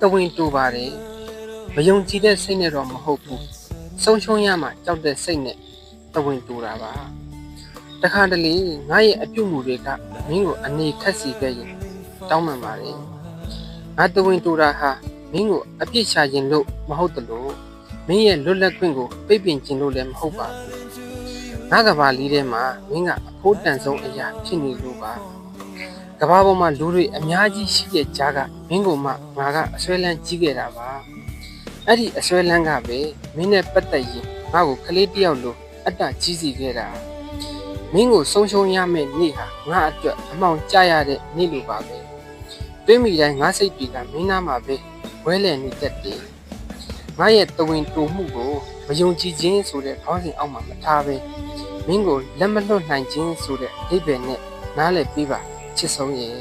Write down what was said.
တဝင်းတူပါတယ်မယုံကြည်တဲ့စိတ်နဲ့တော့မဟုတ်ဘူးဆုံးရှုံးရမှကြောက်တဲ့စိတ်နဲ့တဝင်းတူတာပါတခါတလေငါရဲ့အပြုတ်မှုတွေကမင်းကိုအနေခက်စီခဲ့ရင်တောင်းပန်ပါတယ်ငါတဝင်းတူတာဟာမင်းကိုအပြစ်ရှာခြင်းလို့မဟုတ်တယ်လို့မင်းရဲ့လွတ်လပ်ခွင့်ကိုပိတ်ပင်ခြင်းလို့လည်းမဟုတ်ပါဘူးငါကဘာလေးထဲမှာမင်းကအဖို့တန်ဆုံးအရာဖြစ်နေလို့ပါကဘာပေါ်မှာလူတွေအများကြီးရှိတဲ့ကြားကမင်းကိုမှငါကအဆွဲလန်းကြီးခဲ့တာပါအဲ့ဒီအဆွဲလန်းကပဲမင်းနဲ့ပတ်သက်ရင်ငါ့ကိုကလေးတယောက်လိုအတ္တကြီးစီခဲ့တာမင်းကိုဆုံးရှုံးရမယ့်နေ့ဟာငါအတွက်အမှောင်ကျရတဲ့နေ့လိုပါပဲတွေးမိတိုင်းငါစိတ်တွေကမင်းနာမှာပဲဝဲလည်နေတတ်တယ်ငါရဲ့တဝင်းတူမှုကိုမယုံကြည်ခြင်းဆိုတဲ့ခေါင်းစဉ်အောက်မှာမထားပဲမင်းကိုလက်မလွတ်နိုင်ခြင်းဆိုတဲ့အဓိပ္ပာယ်နဲ့နားလည်ပြီးပါချစ်ဆုံးရဲ့